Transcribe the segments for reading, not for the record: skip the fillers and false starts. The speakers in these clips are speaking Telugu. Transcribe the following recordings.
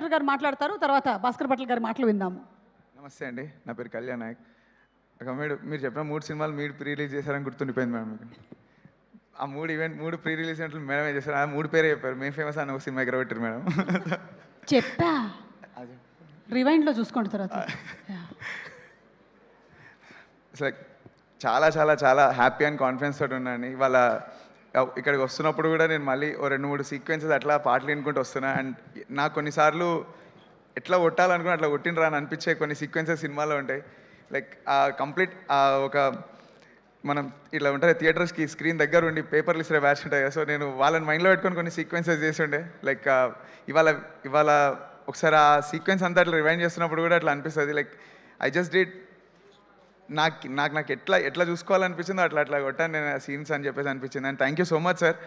డైరెక్టర్ గారు మాట్లాడతారు, తర్వాత భాస్కర్ భట్ల గారి మాటలు విందాము. నమస్తే అండి, నా పేరు కళ్యాణ్ నాయక్. మీరు చెప్పిన 3 సినిమాలు మీరు ప్రీ రిలీజ్ చేశారని గుర్తుండిపోయింది మేడం మీకు. ఆ 3 ప్రీ రిలీజ్ ఈవెంట్లు మేడమే చేశారు. ఆ 3 పేరే చెప్పారు. మేము ఫేమస్ అని ఒక సినిమా ఎగరబెట్టారు మేడం. చెప్పా రివైండ్లో చూసుకోండి తర్వాత. లైక్ చాలా చాలా చాలా హ్యాపీ అండ్ కాన్ఫిడెన్స్ తోటి ఉన్నాను. ఇవాళ ఇక్కడికి వస్తున్నప్పుడు కూడా నేను మళ్ళీ ఓ 2-3 సీక్వెన్సెస్ అట్లా పాటలు వినుకుంటూ వస్తున్నా. అండ్ నాకు కొన్నిసార్లు ఎట్లా కొట్టాలనుకుని అట్లా కొట్టినరా అని అనిపించే కొన్ని సీక్వెన్సెస్ సినిమాలో ఉంటాయి. లైక్ కంప్లీట్ ఒక మనం ఇట్లా ఉంటుంది థియేటర్స్కి స్క్రీన్ దగ్గర ఉండి పేపర్లు ఇస్తే బ్యాచ్ ఉంటాయి కదా. సో నేను వాళ్ళని మైండ్లో పెట్టుకొని కొన్ని సీక్వెన్సెస్ చేసి ఉండే. లైక్ ఇవాళ ఒకసారి ఆ సీక్వెన్స్ అంతా అట్లా రివైండ్ చేస్తున్నప్పుడు కూడా అట్లా అనిపిస్తుంది. లైక్ ఐ జస్ట్ డిడ్ నాకు ఎట్లా చూసుకోవాలనిపించిందో అట్లా కొట్టాను నేను ఆ సీన్స్ అని చెప్పేసి అనిపించింది. And thank you so much sir.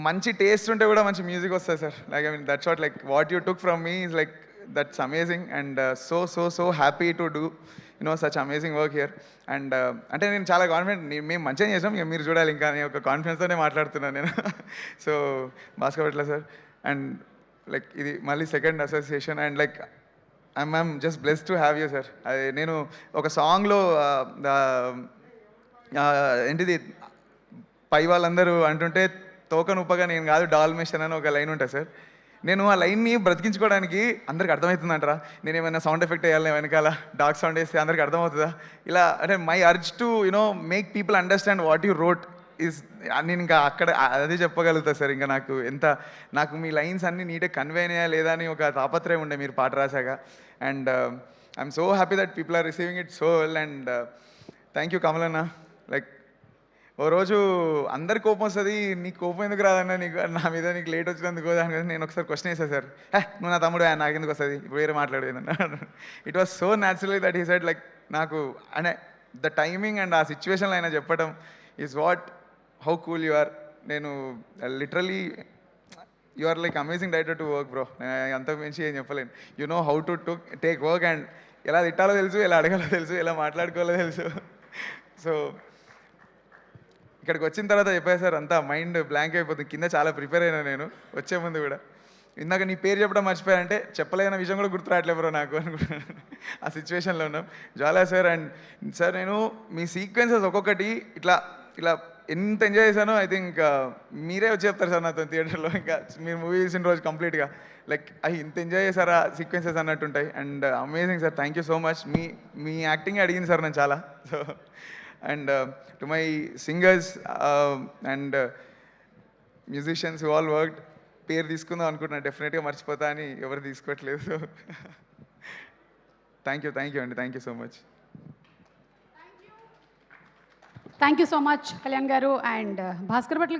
మంచి టేస్ట్ ఉంటే కూడా మంచి మ్యూజిక్ వస్తుంది sir. Like I mean that's what like what you took from me is like that's amazing. And so happy to do such amazing work here. And అంటే నేను చాలా కాన్ఫిడెంట్, మేము మంచిగా చేసాం, ఇక మీరు చూడాలి ఇంకా నేను ఒక కాన్ఫిడెన్స్తోనే మాట్లాడుతున్నాను నేను. So Bhaskar Bhatla sir, and like ఇది మళ్ళీ second association. And like I'm just blessed to have you sir. అది నేను ఒక సాంగ్లో ఏంటిది పై వాళ్ళందరూ అంటుంటే తోకను ఉప్పగా నేను కాదు డాల్మేషన్ అని ఒక లైన్ ఉంటుంది సార్. నేను ఆ లైన్ని బ్రతికించుకోవడానికి అందరికి అర్థమవుతుందంటారా? నేను ఏమైనా సౌండ్ ఎఫెక్ట్ వేయాలి వెనకాల డార్క్ సౌండ్ వేస్తే అందరికి అర్థమవుతుందా? ఇలా అంటే my urge to make people understand what you wrote is. నేను ఇంకా అక్కడ అదే చెప్పగలుగుతా సార్. ఇంకా నాకు మీ లైన్స్ అన్నీ నీట్గా కన్వే అయ్యా లేదా అని ఒక తాపత్రయం ఉండే మీరు పాట రాశాక. And I'm so happy that people are receiving it so well. And thank you కమలన్న. లైక్ ఓ రోజు అందరి కోపం వస్తుంది, నీకు కోపం ఎందుకు రాదన్న, నీకు నా మీద నీకు లేట్ వచ్చినందుకు దాని కదా. నేను ఒకసారి క్వశ్చన్ వేసాను సార్, నువ్వు నా తమ్ముడు నాకెందుకు వస్తుంది, ఇప్పుడు వేరే మాట్లాడేదన్న. It was so naturally that he said like నాకు అంటే ద టైమింగ్ అండ్ ఆ సిచ్యువేషన్లో అయినా చెప్పడం is what how cool you are. నేను literally you are like amazing director to work bro. అంతకు మించి ఏం చెప్పలేను. You know how to take work and ఎలా తిట్టాలో తెలుసు, ఎలా అడగాలో తెలుసు, ఎలా మాట్లాడుకోవాలో తెలుసు. సో ఇక్కడికి వచ్చిన తర్వాత చెప్పాను సార్, అంతా మైండ్ బ్లాంక్ అయిపోతుంది. కింద చాలా ప్రిపేర్ అయినా నేను వచ్చే ముందు కూడా. ఇందాక నీ పేరు చెప్పడం మర్చిపోయానంటే చెప్పలేని విషయం కూడా గుర్తు రావట్లేదు బ్రో నాకు అనుకుంటున్నాను. ఆ సిచ్యువేషన్లో ఉన్నాం. జ్వాలా సార్ అండ్ సార్, నేను మీ సీక్వెన్సెస్ ఒక్కొక్కటి ఇట్లా ఎంత ఎంజాయ్ చేశానో ఐ థింక్ మీరే వచ్చి చెప్తారు సార్ నాతో థియేటర్లో. ఇంకా మీరు మూవీ చూసిన రోజు కంప్లీట్గా లైక్ ఇంత ఎంజాయ్ చేశారా సీక్వెన్సెస్ అన్నట్టుంటాయి. And amazing sir, thank you so much. మీ యాక్టింగ్ అడిగింది సార్ నేను చాలా. So and to my singers and musicians who all worked, పేరు తీసుకుందాం అనుకుంటున్నా, డెఫినెట్గా మర్చిపోతా అని ఎవరు తీసుకోవట్లేదు. సో థ్యాంక్ యూ అండి, thank you so much. Thank you so much Kalyan garu. And Bhaskar Bhatla గారు.